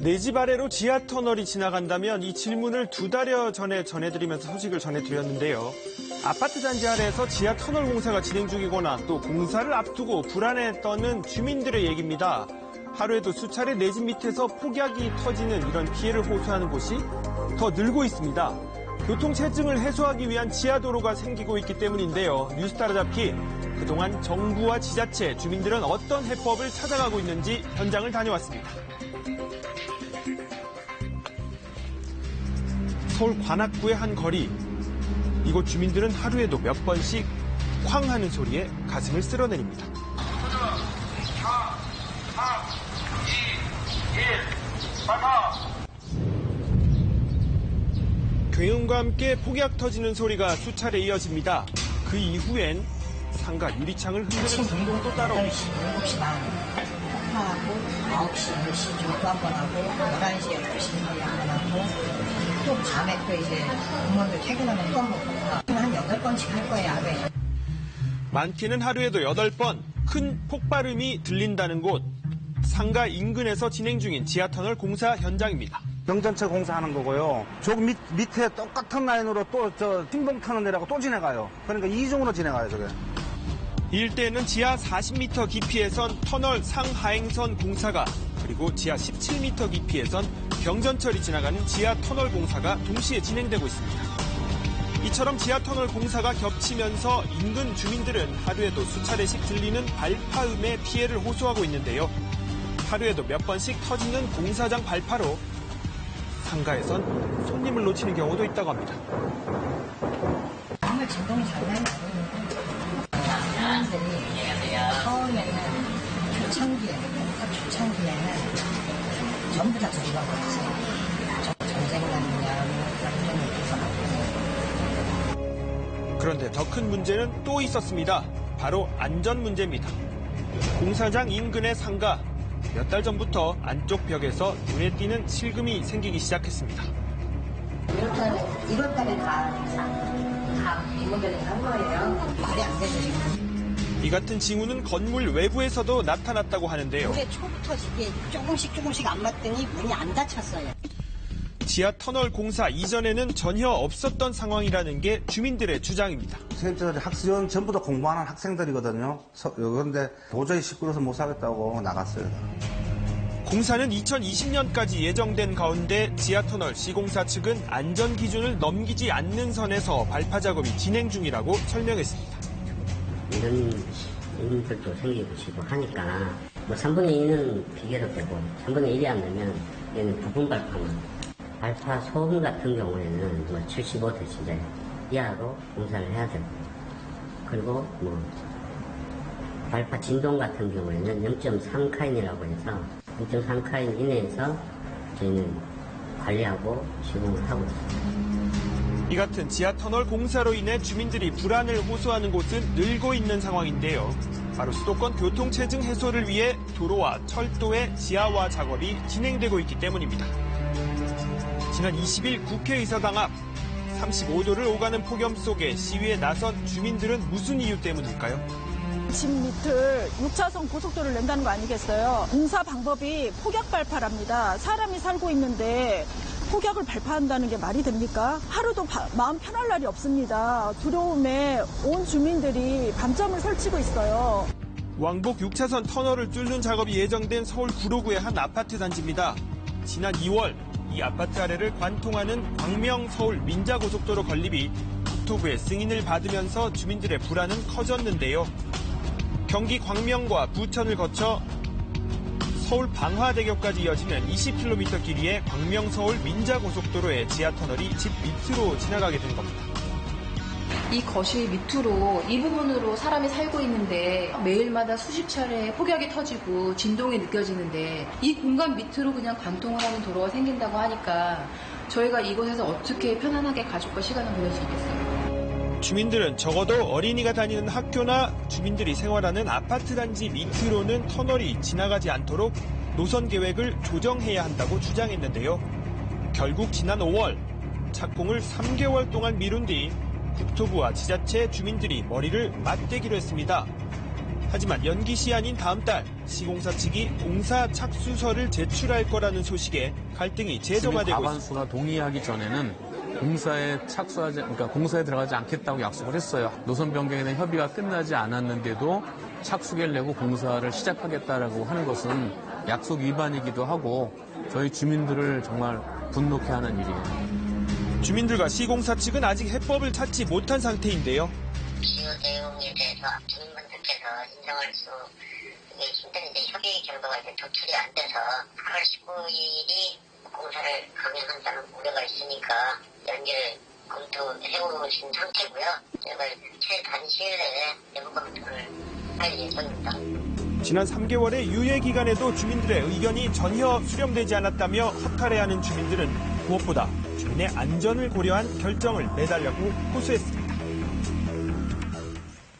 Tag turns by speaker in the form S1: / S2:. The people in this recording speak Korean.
S1: 내 집 아래로 지하터널이 지나간다면 이 질문을 2달여 전에 전해드리면서 소식을 전해드렸는데요. 아파트 단지 아래에서 지하터널 공사가 진행 중이거나 또 공사를 앞두고 불안에 떠는 주민들의 얘기입니다. 하루에도 수차례 내 집 밑에서 폭약이 터지는 이런 피해를 호소하는 곳이 더 늘고 있습니다. 교통체증을 해소하기 위한 지하도로가 생기고 있기 때문인데요. 뉴스 따라잡기, 그동안 정부와 지자체, 주민들은 어떤 해법을 찾아가고 있는지 현장을 다녀왔습니다. 서울 관악구의 한 거리. 이곳 주민들은 하루에도 몇 번씩 쾅 하는 소리에 가슴을 쓸어내립니다.
S2: 4, 3, 2, 1, 마타!
S1: 굉음과 함께 폭약 터지는 소리가 수차례 이어집니다. 그 이후엔 상가 유리창을 흔드는 행동도 따라옵니다.
S3: 7시 반 폭파하고 9시, 10시쯤 또 한 번 하고 11시에 12시 한 번 하고 또 밤에 또 이제 부모들 퇴근하면 또 한 번 폭파. 한 8번씩 할 거예요, 하루에.
S1: 많게는 하루에도 8번 큰 폭발음이 들린다는 곳. 상가 인근에서 진행 중인 지하터널 공사 현장입니다.
S4: 경전체 공사하는 거고요. 저 밑에 똑같은 라인으로 또 신봉 타는 데라고 또 지나가요. 그러니까 이중으로 지나가요, 저게.
S1: 이 일대에는 지하 40m 깊이에선 터널 상하행선 공사가, 그리고 지하 17m 깊이에선 경전철이 지나가는 지하 터널 공사가 동시에 진행되고 있습니다. 이처럼 지하 터널 공사가 겹치면서 인근 주민들은 하루에도 수차례씩 들리는 발파음의 피해를 호소하고 있는데요. 하루에도 몇 번씩 터지는 공사장 발파로 상가에선 손님을 놓치는 경우도 있다고 합니다.
S3: 정말 진동이 장난이 아니고 사람들이 처음에는 초창기에는 전부 다 저희가 그랬어요. 전쟁 났느냐,
S1: 그런데 더 큰 문제는 또 있었습니다. 바로 안전 문제입니다. 공사장 인근의 상가. 몇 달 전부터 안쪽 벽에서 눈에 띄는 실금이 생기기 시작했습니다.
S3: 1월달에 다 리모델링 한 거예요. 말이 안 되죠, 지금.
S1: 이 같은 징후는 건물 외부에서도 나타났다고 하는데요.
S3: 올해 초부터 이게 조금씩 안 맞더니 문이 안 닫혔어요.
S1: 지하 터널 공사 이전에는 전혀 없었던 상황이라는 게 주민들의 주장입니다.
S4: 선생님들 학생 전부 다 공부하는 학생들이거든요. 그런데 도저히 시끄러워서 못 살겠다고 나갔어요.
S1: 공사는 2020년까지 예정된 가운데 지하터널 시공사 측은 안전 기준을 넘기지 않는 선에서 발파 작업이 진행 중이라고 설명했습니다.
S5: 이런 일들도 생기고 싶고 하니까 3분의 2는 비계로 되고 3분의 1이 안 되면 얘는 부분 발파만. 발파 소음 같은 경우에는 75dB 이하로 공사를 해야 되고, 그리고 발파 진동 같은 경우에는 0.3카인이라고 해서 0.3카인 이내에서 저희는 관리하고 시공을 하고 있습니다.
S1: 이 같은 지하터널 공사로 인해 주민들이 불안을 호소하는 곳은 늘고 있는 상황인데요. 바로 수도권 교통체증 해소를 위해 도로와 철도의 지하화 작업이 진행되고 있기 때문입니다. 지난 20일 국회의사당 앞 35도를 오가는 폭염 속에 시위에 나선 주민들은 무슨 이유 때문일까요?
S6: 집 밑을 6차선 고속도로를 낸다는 거 아니겠어요? 공사 방법이 폭약 발파랍니다. 사람이 살고 있는데 폭약을 발파한다는 게 말이 됩니까? 하루도 마음 편할 날이 없습니다. 두려움에 온 주민들이 밤잠을 설치고 있어요.
S1: 왕복 6차선 터널을 뚫는 작업이 예정된 서울 구로구의 한 아파트 단지입니다. 지난 2월 이 아파트 아래를 관통하는 광명 서울 민자고속도로 건립이 국토부의 승인을 받으면서 주민들의 불안은 커졌는데요. 경기 광명과 부천을 거쳐 서울 방화대교까지 이어지는 20km 길이의 광명 서울 민자고속도로의 지하터널이 집 밑으로 지나가게 된 겁니다.
S7: 이 거실 밑으로 이 부분으로 사람이 살고 있는데 매일마다 수십 차례 폭약이 터지고 진동이 느껴지는데 이 공간 밑으로 그냥 관통을 하는 도로가 생긴다고 하니까 저희가 이곳에서 어떻게 편안하게 가족과 시간을 보낼 수 있겠어요.
S1: 주민들은 적어도 어린이가 다니는 학교나 주민들이 생활하는 아파트 단지 밑으로는 터널이 지나가지 않도록 노선 계획을 조정해야 한다고 주장했는데요. 결국 지난 5월 착공을 3개월 동안 미룬 뒤 국토부와 지자체 주민들이 머리를 맞대기로 했습니다. 하지만 연기시 아닌 다음 달 시공사 측이 공사 착수서를 제출할 거라는 소식에 갈등이 재점화되고 있습니다.
S8: 과반수가 동의하기 전에는 공사에 들어가지 않겠다고 약속을 했어요. 노선 변경에 대한 협의가 끝나지 않았는데도 착수계를 내고 공사를 시작하겠다라고 하는 것은 약속 위반이기도 하고 저희 주민들을 정말 분노케 하는 일이에요.
S1: 주민들과 시공사 측은 아직 해법을 찾지 못한 상태인데요.
S9: 기후 대응에 대해서 주민분들께서 인정할 수 힘든 협의 결과가 도출이 안 돼서 8월 19일이 공사를 강행한다는 우려가 있으니까 연기를 검토해오신 상태고요. 저희가 최단시일 내에 내부 검토를 할 예정입니다.
S1: 지난 3개월의 유예 기간에도 주민들의 의견이 전혀 수렴되지 않았다며 허탈해하는 주민들은 무엇보다 주민의 안전을 고려한 결정을 내달라고 호소했습니다.